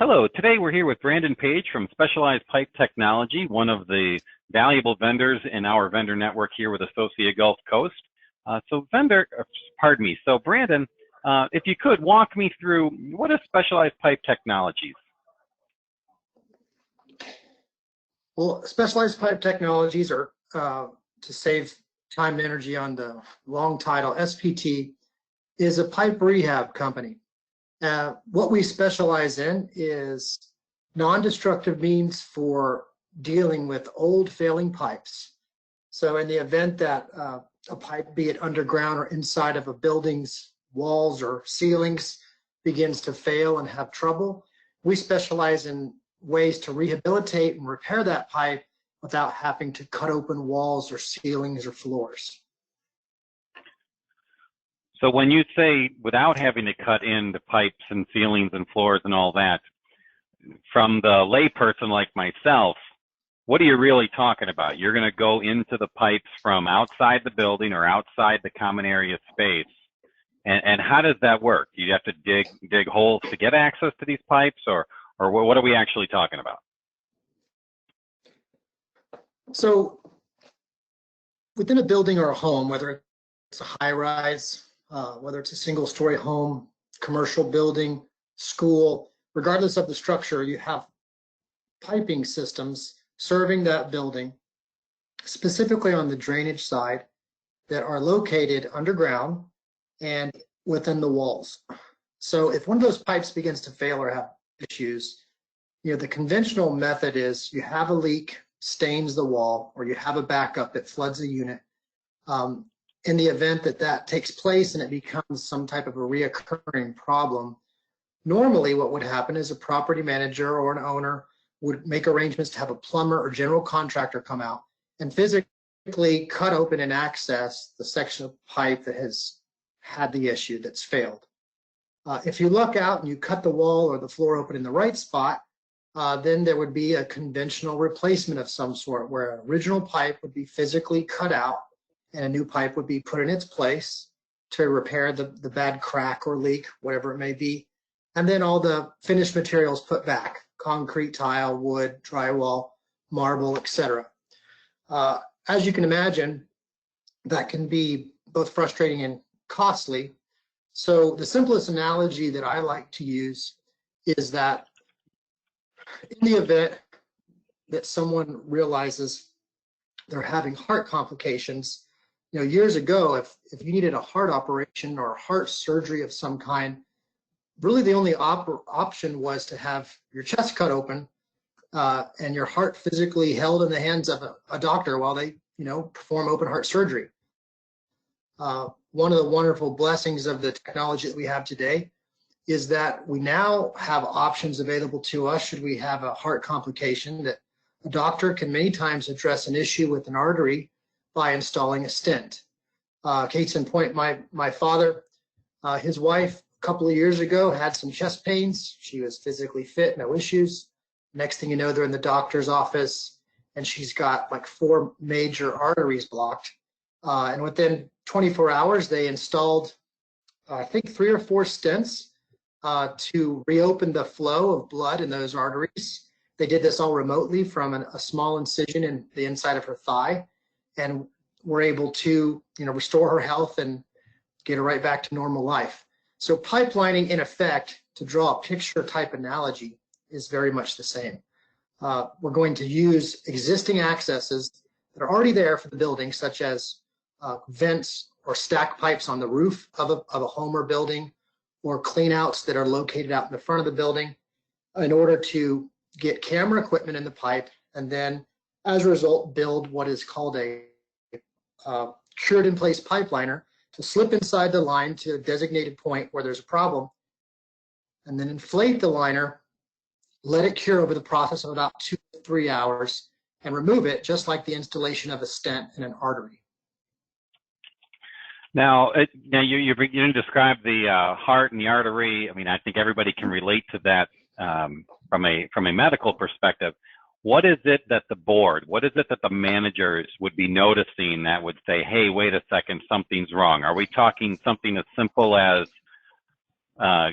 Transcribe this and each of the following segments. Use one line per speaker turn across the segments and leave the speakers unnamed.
Hello, today we're here with Brandon Page from Specialized Pipe Technology, one of the valuable vendors in our vendor network here with Associate Gulf Coast. So Brandon, if you could walk me through what is Specialized Pipe Technologies?
Well, Specialized Pipe Technologies are, to save time and energy on the long title, SPT is a pipe rehab company. What we specialize in is non-destructive means for dealing with old failing pipes. So in the event that a pipe, be it underground or inside of a building's walls or ceilings, begins to fail and have trouble, we specialize in ways to rehabilitate and repair that pipe without having to cut open walls or ceilings or floors.
So when you say without having to cut in the pipes and ceilings and floors and all that, from the layperson like myself, what are you really talking about? You're going to go into the pipes from outside the building or outside the common area space. And how does that work? Do you have to dig holes to get access to these pipes, or what are we actually talking about?
So within a building or a home, whether it's a high-rise, whether it's a single-story home, commercial building, school, regardless of the structure, you have piping systems serving that building, specifically on the drainage side, that are located underground and within the walls. So if one of those pipes begins to fail or have issues, the conventional method is you have a leak, stains the wall, or you have a backup that floods the unit. In the event that that takes place and it becomes some type of a reoccurring problem, normally what would happen is a property manager or an owner would make arrangements to have a plumber or general contractor come out and physically cut open and access the section of pipe that has had the issue that's failed. If you look out and you cut the wall or the floor open in the right spot, then there would be a conventional replacement of some sort where an original pipe would be physically cut out and a new pipe would be put in its place to repair the bad crack or leak, whatever it may be. And then all the finished materials put back: concrete, tile, wood, drywall, marble, etc. As you can imagine, that can be both frustrating and costly. So the simplest analogy that I like to use is that in the event that someone realizes they're having heart complications, years ago, if you needed a heart operation or heart surgery of some kind, really the only option was to have your chest cut open and your heart physically held in the hands of a doctor while they, perform open heart surgery. One of the wonderful blessings of the technology that we have today is that we now have options available to us should we have a heart complication, that a doctor can many times address an issue with an artery by installing a stent. Case in point, my father, his wife, a couple of years ago had some chest pains. She was physically fit, no issues. Next thing you know, they're in the doctor's office and she's got like 4 major arteries blocked. And within 24 hours, they installed, I think, 3 or 4 stents to reopen the flow of blood in those arteries. They did this all remotely from a small incision in the inside of her thigh, and were able to, restore her health and get her right back to normal life. So pipelining, in effect, to draw a picture type analogy, is very much the same. We're going to use existing accesses that are already there for the building, such as vents or stack pipes on the roof of a home or building, or cleanouts that are located out in the front of the building, in order to get camera equipment in the pipe, and then as a result build what is called a cured in place pipeliner to slip inside the line to a designated point where there's a problem, and then inflate the liner, let it cure over the process of about 2 to 3 hours, and remove it just like the installation of a stent in an artery.
Now you didn't describe the heart and the artery. I mean, I think everybody can relate to that from a medical perspective. What is it that the managers would be noticing that would say, hey, wait a second, something's wrong? Are we talking something as simple as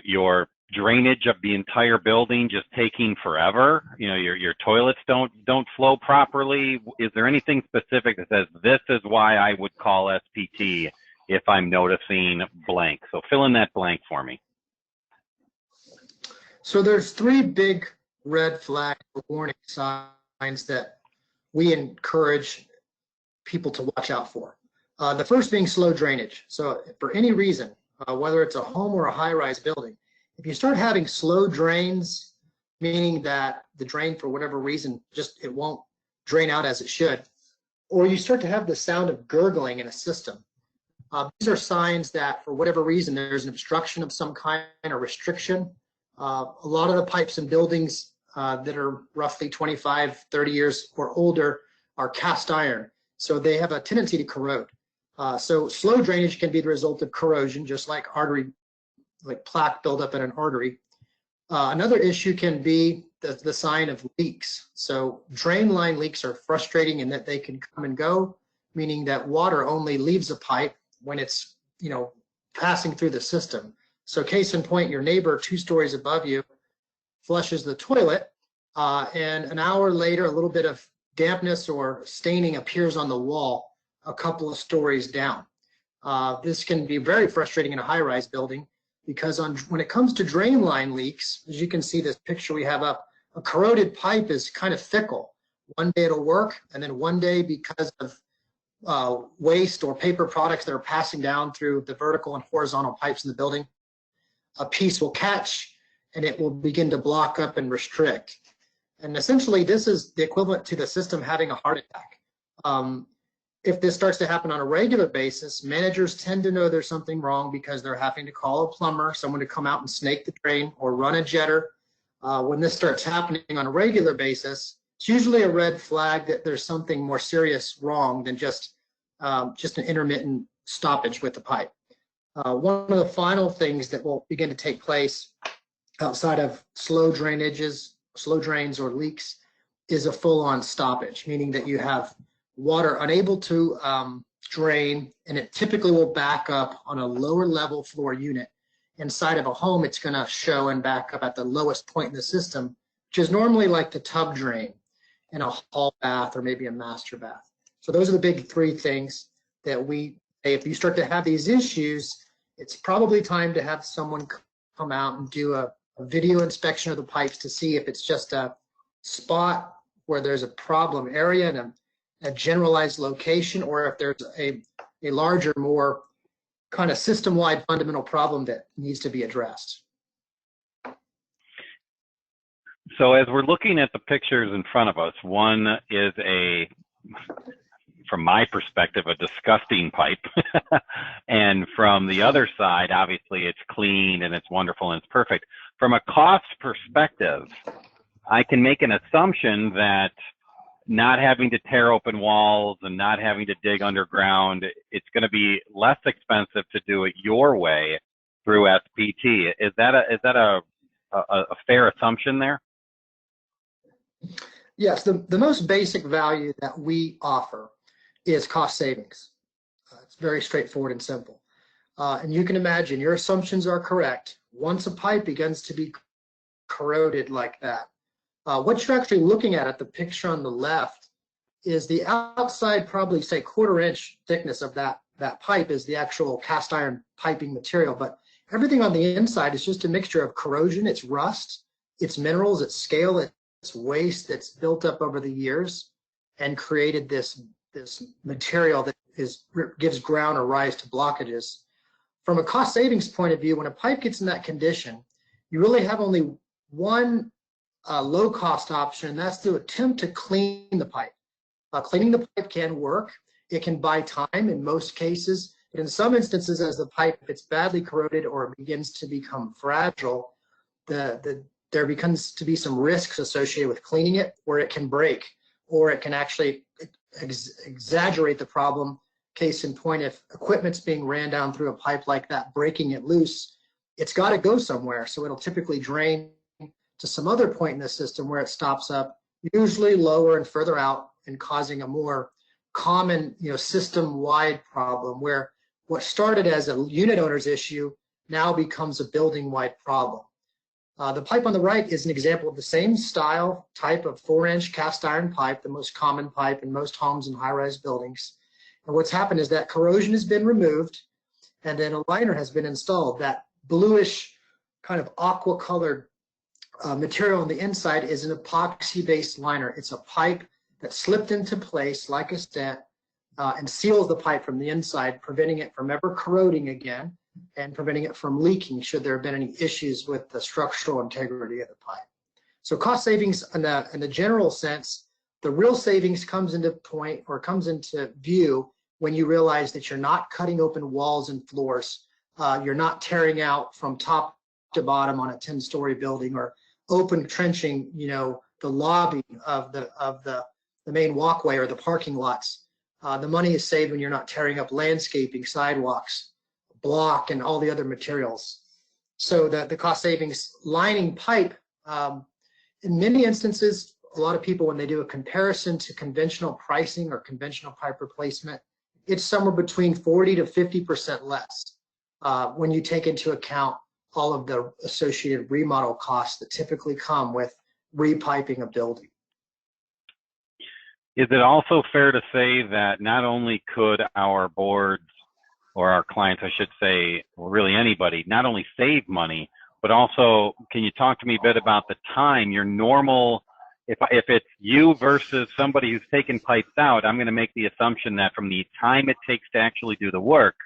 your drainage of the entire building just taking forever? You know, your toilets don't flow properly. Is there anything specific that says this is why I would call SPT if I'm noticing blank? So fill in that blank for me.
So there's three big red flag warning signs that we encourage people to watch out for. The first being slow drainage. So for any reason, whether it's a home or a high-rise building, if you start having slow drains, meaning that the drain for whatever reason it won't drain out as it should, or you start to have the sound of gurgling in a system, these are signs that for whatever reason there's an obstruction of some kind or restriction. A lot of the pipes in buildings that are roughly 25, 30 years or older are cast iron, so they have a tendency to corrode. So slow drainage can be the result of corrosion, just like plaque buildup in an artery. Another issue can be the sign of leaks. So drain line leaks are frustrating in that they can come and go, meaning that water only leaves a pipe when it's, you know, passing through the system. So case in point, your neighbor 2 stories above you flushes the toilet, and an hour later, a little bit of dampness or staining appears on the wall a couple of stories down. This can be very frustrating in a high-rise building because when it comes to drain line leaks, as you can see this picture we have up, a corroded pipe is kind of fickle. One day it'll work, and then one day because of waste or paper products that are passing down through the vertical and horizontal pipes in the building, a piece will catch and it will begin to block up and restrict. And essentially this is the equivalent to the system having a heart attack. If this starts to happen on a regular basis, managers tend to know there's something wrong because they're having to call a plumber, someone to come out and snake the drain or run a jetter. When this starts happening on a regular basis, it's usually a red flag that there's something more serious wrong than just an intermittent stoppage with the pipe. One of the final things that will begin to take place outside of slow drains or leaks is a full-on stoppage, meaning that you have water unable to drain, and it typically will back up on a lower level floor unit. Inside of a home, it's going to show and back up at the lowest point in the system, which is normally like the tub drain in a hall bath or maybe a master bath. So those are the big 3 things that we say. If you start to have these issues, it's probably time to have someone come out and do a video inspection of the pipes to see if it's just a spot where there's a problem area and a generalized location, or if there's a larger, more kind of system-wide fundamental problem that needs to be addressed.
So as we're looking at the pictures in front of us, one is from my perspective, a disgusting pipe. And from the other side, obviously it's clean and it's wonderful and it's perfect. From a cost perspective, I can make an assumption that not having to tear open walls and not having to dig underground, it's going to be less expensive to do it your way through SPT. Is that a fair assumption there?
Yes, the most basic value that we offer is cost savings. It's very straightforward and simple. And you can imagine your assumptions are correct. Once a pipe begins to be corroded like that, what you're actually looking at the picture on the left is the outside, probably say 1/4 inch thickness of that pipe is the actual cast iron piping material. But everything on the inside is just a mixture of corrosion, it's rust, it's minerals, it's scale, it's waste that's built up over the years and created this material that gives ground or rise to blockages. From a cost savings point of view, when a pipe gets in that condition, you really have only one low cost option, and that's to attempt to clean the pipe. Cleaning the pipe can work. It can buy time in most cases, but in some instances, as the pipe, if it's badly corroded or begins to become fragile, there becomes to be some risks associated with cleaning it, where it can break, or it can actually exaggerate the problem. Case in point, if equipment's being ran down through a pipe like that, breaking it loose, it's got to go somewhere. So it'll typically drain to some other point in the system where it stops up, usually lower and further out, and causing a more common, system-wide problem where what started as a unit owner's issue now becomes a building-wide problem. The pipe on the right is an example of the same style type of 4-inch cast iron pipe, the most common pipe in most homes and high-rise buildings. And what's happened is that corrosion has been removed, and then a liner has been installed. That bluish kind of aqua colored material on the inside is an epoxy-based liner. It's a pipe that slipped into place like a stent and seals the pipe from the inside, preventing it from ever corroding again and preventing it from leaking should there have been any issues with the structural integrity of the pipe. So cost savings in the general sense, the real savings comes into view when you realize that you're not cutting open walls and floors, you're not tearing out from top to bottom on a 10-story building, or open trenching, the lobby of the main walkway or the parking lots. The money is saved when you're not tearing up landscaping, sidewalks, block, and all the other materials. So the cost savings lining pipe, in many instances, a lot of people, when they do a comparison to conventional pricing or conventional pipe replacement, it's somewhere between 40 to 50% less when you take into account all of the associated remodel costs that typically come with repiping a building.
Is it also fair to say that not only could our boards, or our clients, I should say, or really anybody, not only save money, but also, can you talk to me a bit about the time, your normal, if it's you versus somebody who's taken pipes out, I'm going to make the assumption that from the time it takes to actually do the work,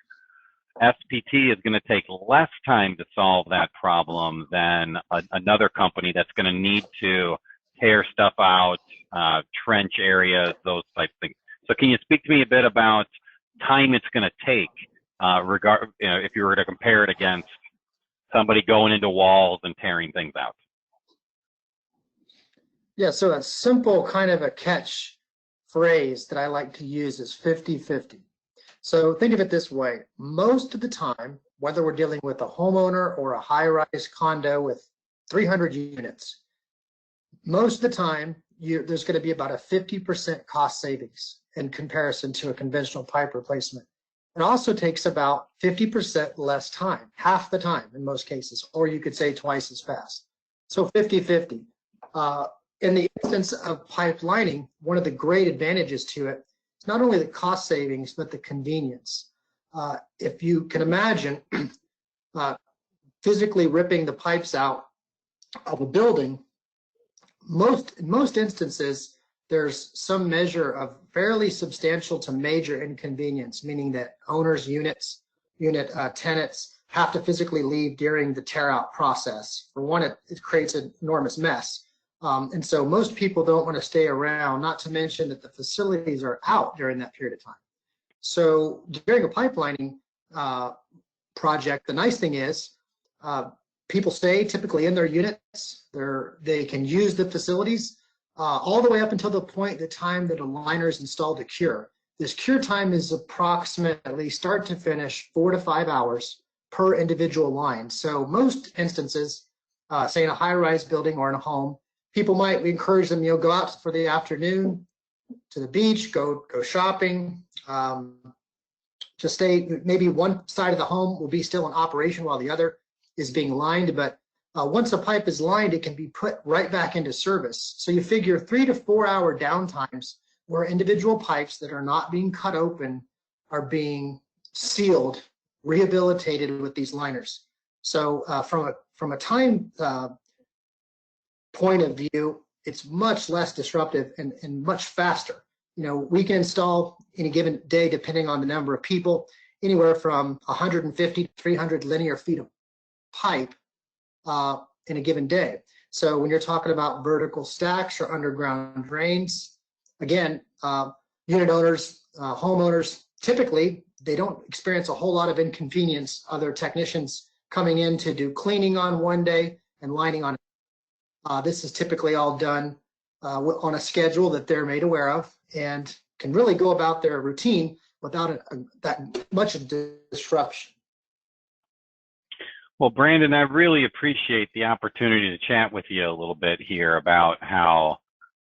SPT is going to take less time to solve that problem than another company that's going to need to tear stuff out, trench areas, those types of things. So can you speak to me a bit about time it's going to take, if you were to compare it against somebody going into walls and tearing things out?
Yeah, so a simple kind of a catch phrase that I like to use is 50-50. So think of it this way. Most of the time, whether we're dealing with a homeowner or a high-rise condo with 300 units, most of the time, there's going to be about a 50% cost savings in comparison to a conventional pipe replacement. It also takes about 50% less time, half the time in most cases, or you could say twice as fast. So 50-50. In the instance of pipe lining, one of the great advantages to it is not only the cost savings, but the convenience. If you can imagine physically ripping the pipes out of a building, in most instances, there's some measure of fairly substantial to major inconvenience, meaning that owners, tenants have to physically leave during the tear out process. For one, it creates an enormous mess. And so most people don't want to stay around, not to mention that the facilities are out during that period of time. So during a pipelining project, the nice thing is people stay typically in their units. They can use the facilities all the way up until the time that a liner is installed to cure. This cure time is approximately start to finish 4 to 5 hours per individual line. So most instances, say in a high-rise building or in a home, we encourage them, go out for the afternoon to the beach, go shopping, to stay, maybe one side of the home will be still in operation while the other is being lined, but once a pipe is lined, it can be put right back into service. So you figure 3 to 4 hour downtimes where individual pipes that are not being cut open are being sealed, rehabilitated with these liners. So from a time point of view, it's much less disruptive and much faster. We can install any given day, depending on the number of people, anywhere from 150 to 300 linear feet of pipe in a given day. So when you're talking about vertical stacks or underground drains, again, unit owners, homeowners, typically they don't experience a whole lot of inconvenience. Other technicians coming in to do cleaning on one day and lining on. This is typically all done on a schedule that they're made aware of and can really go about their routine without that much disruption.
Well, Brandon, I really appreciate the opportunity to chat with you a little bit here about how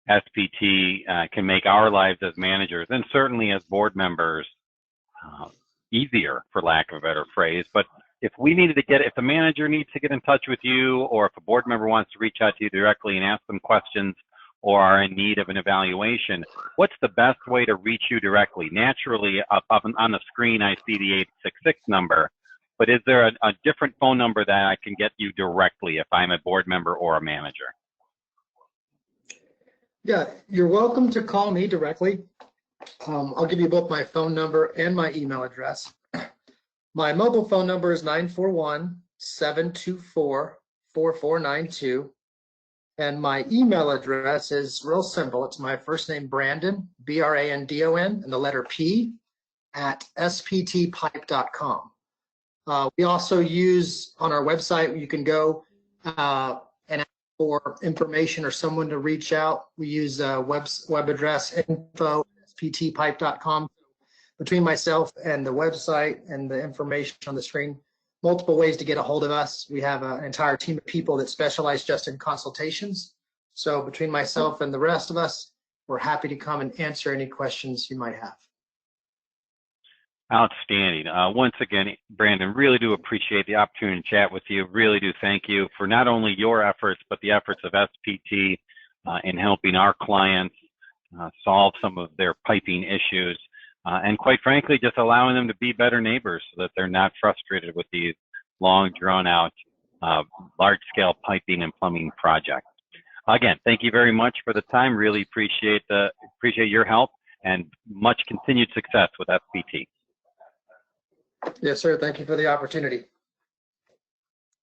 SPT can make our lives as managers and certainly as board members easier, for lack of a better phrase. But if the manager needs to get in touch with you, or if a board member wants to reach out to you directly and ask them questions or are in need of an evaluation, what's the best way to reach you directly? Naturally, up on the screen, I see the 866 number, but is there a different phone number that I can get you directly if I'm a board member or a manager?
Yeah, you're welcome to call me directly. I'll give you both my phone number and my email address. My mobile phone number is 941-724-4492. And my email address is real simple. It's my first name, Brandon, B-R-A-N-D-O-N, and the letter P, @sptpipe.com. We also use on our website, you can go and ask for information or someone to reach out. We use web address info@sptpipe.com. Between myself and the website and the information on the screen, multiple ways to get a hold of us. We have an entire team of people that specialize just in consultations. So between myself and the rest of us, we're happy to come and answer any questions you might have.
Outstanding. Once again, Brandon, really do appreciate the opportunity to chat with you. Really do thank you for not only your efforts, but the efforts of SPT in helping our clients solve some of their piping issues. And quite frankly, just allowing them to be better neighbors so that they're not frustrated with these long, drawn-out, large-scale piping and plumbing projects. Again, thank you very much for the time. Really appreciate your help, and much continued success with SPT.
Yes, sir. Thank you for the opportunity.